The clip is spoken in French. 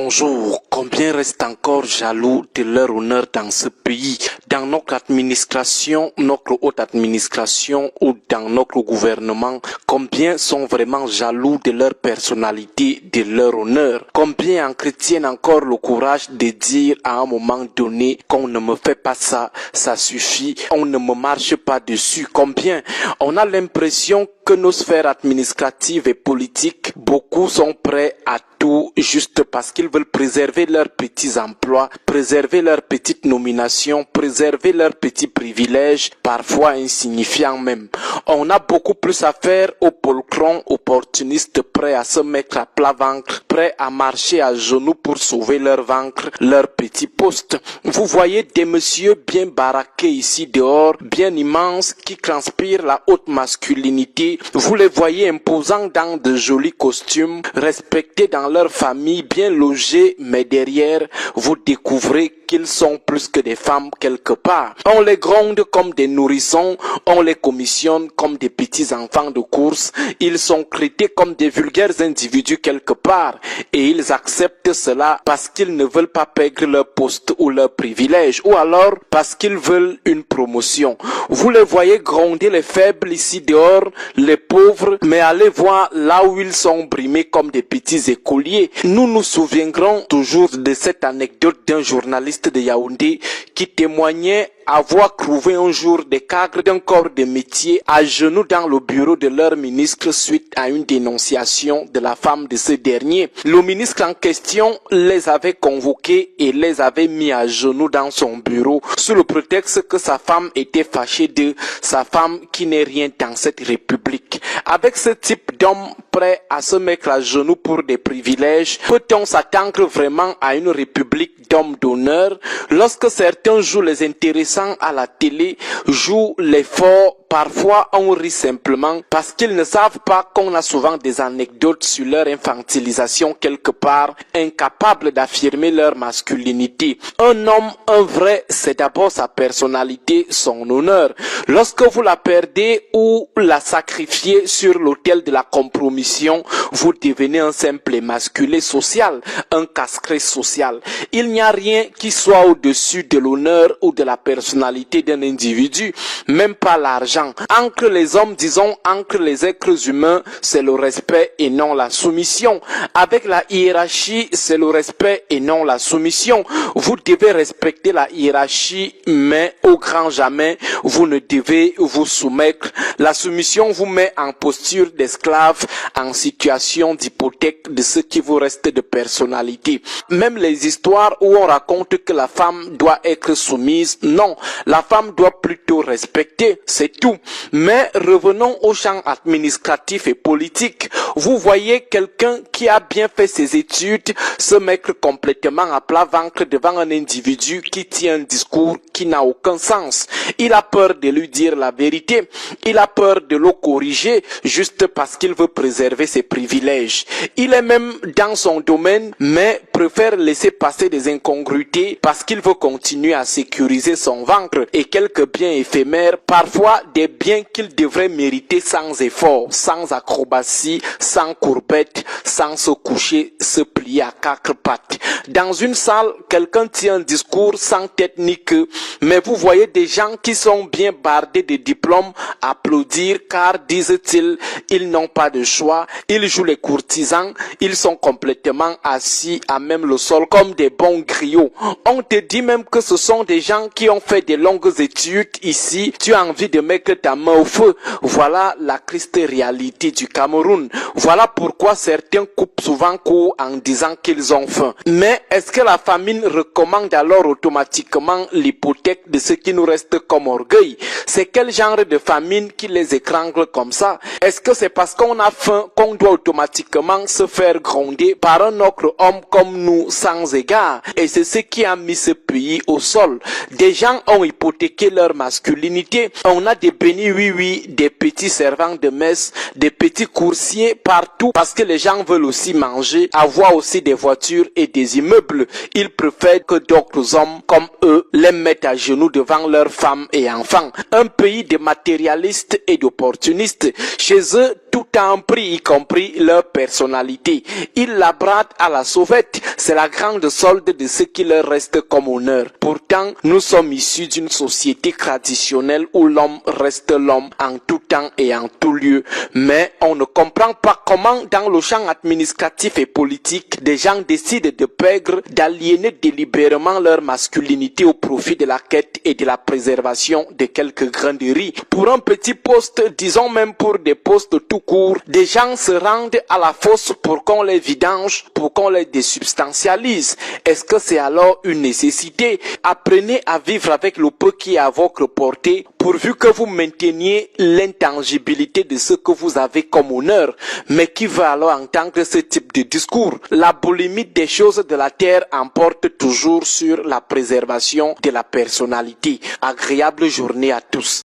Bonjour, combien reste encore jaloux de leur honneur dans ce pays, dans notre administration, notre haute administration ou dans notre gouvernement? Combien sont vraiment jaloux de leur personnalité, de leur honneur? Combien entretiennent encore le courage de dire à un moment donné qu'on ne me fait pas ça, ça suffit, on ne me marche pas dessus? Combien on a l'impression que nos sphères administratives et politiques, beaucoup sont prêts à tout juste parce qu'ils veulent préserver leurs petits emplois, préserver leurs petites nominations, préserver leurs petits privilèges, parfois insignifiants même. On a beaucoup plus à faire aux poltrons opportunistes prêts à se mettre à plat ventre, prêts à marcher à genoux pour sauver leur ventre, leur petit poste. Vous voyez des messieurs bien baraqués ici dehors, bien immenses, qui transpirent la haute masculinité. Vous les voyez imposants dans de jolis costumes, respectés dans leur famille, bien logés, mais derrière, vous découvrez qu'ils sont plus que des femmes quelque part. On les gronde comme des nourrissons, on les commissionne comme des petits enfants de course, ils sont traités comme des vulgaires individus quelque part, et ils acceptent cela parce qu'ils ne veulent pas perdre leur poste ou leur privilège, ou alors parce qu'ils veulent une promotion. Vous les voyez gronder les faibles ici dehors, les pauvres, mais allez voir là où ils sont brimés comme des petits écoliers. Nous nous souviendrons toujours de cette anecdote d'un journaliste de Yaoundé qui témoignait avoir trouvé un jour des cadres d'un corps de métier à genoux dans le bureau de leur ministre suite à une dénonciation de la femme de ce dernier. Le ministre en question les avait convoqués et les avait mis à genoux dans son bureau sous le prétexte que sa femme était fâchée de sa femme qui n'est rien dans cette république. Avec ce type d'homme prêt à se mettre à genoux pour des privilèges, peut-on s'attendre vraiment à une république d'hommes d'honneur? Lorsque certains jouent les intéressants à la télé, jouent les forts, parfois on rit simplement parce qu'ils ne savent pas qu'on a souvent des anecdotes sur leur infantilisation quelque part, incapables d'affirmer leur masculinité. Un homme, un vrai, c'est d'abord sa personnalité, son honneur. Lorsque vous la perdez ou la sacrifiez sur l'autel de la compromission, vous devenez un simple émasculé social, un castré social. Il n'y a rien qui soit au-dessus de l'honneur ou de la personnalité d'un individu, même pas l'argent. Entre les hommes, disons, entre les êtres humains, c'est le respect et non la soumission. Avec la hiérarchie, c'est le respect et non la soumission. Vous devez respecter la hiérarchie, mais au grand jamais, vous ne devez vous soumettre. La soumission vous met en posture d'esclave, en situation d'hypothèque de ce qui vous reste de personnalité. Même les histoires où on raconte que la femme doit être soumise, non, la femme doit plutôt respecter, c'est tout. Mais revenons au champ administratif et politique. Vous voyez quelqu'un qui a bien fait ses études se mettre complètement à plat ventre devant un individu qui tient un discours qui n'a aucun sens. Il a peur de lui dire la vérité. Il a peur de le corriger juste parce qu'il veut préserver ses privilèges. Il est même dans son domaine, mais préfère laisser passer des incongruités parce qu'il veut continuer à sécuriser son ventre et quelques biens éphémères, parfois des biens qu'il devrait mériter sans effort, sans acrobatie, sans courbette, sans se coucher, se plier à quatre pattes. Dans une salle, quelqu'un tient un discours sans tête ni queue, mais vous voyez des gens qui sont bien bardés de diplômes applaudir car, disent-ils, ils n'ont pas de choix, ils jouent les courtisans, ils sont complètement assis à même le sol comme des bons griots. On te dit même que ce sont des gens qui ont fait des longues études ici, tu as envie de mettre ta main au feu. Voilà la triste réalité du Cameroun. Voilà pourquoi certains coupent souvent court en disant qu'ils ont faim. Mais est-ce que la famine recommande alors automatiquement l'hypothèque de ce qui nous reste comme orgueil? C'est quel genre de famine qui les étrangle comme ça? Est-ce que c'est parce qu'on a faim qu'on doit automatiquement se faire gronder par un autre homme comme nous sans égard? Et c'est ce qui a mis ce pays au sol. Des gens ont hypothéqué leur masculinité. On a des bénis oui, des petits servants de messe, des petits coursiers partout parce que les gens veulent aussi manger, avoir aussi des voitures et des immeubles. Ils préfèrent que d'autres hommes comme eux les mettent à genoux devant leurs femmes et enfants. Un pays de matérialistes et d'opportunistes. Chez eux, tout à un prix, y compris leur personnalité. Ils la bradent à la sauvette. C'est la grande solde de ce qui leur reste comme honneur. Pourtant, nous sommes issus d'une société traditionnelle où l'homme reste l'homme en tout temps et en tout lieu. Mais on ne comprend pas comment, dans le champ administratif et politique, des gens décident de perdre, d'aliéner délibérément leur masculinité au profit de la quête et de la préservation de quelques grains de riz. Pour un petit poste, disons même pour des postes tout court, des gens se rendent à la fosse pour qu'on les vidange, pour qu'on les désubstantialise. Est-ce que c'est alors une nécessité? Apprenez à vivre avec le peu qui est à votre portée, pourvu que vous mainteniez l'intangibilité de ce que vous avez comme honneur. Mais qui va alors entendre ce type de discours? La boulimie des choses de la terre emporte toujours sur la préservation de la personnalité. Agréable journée à tous.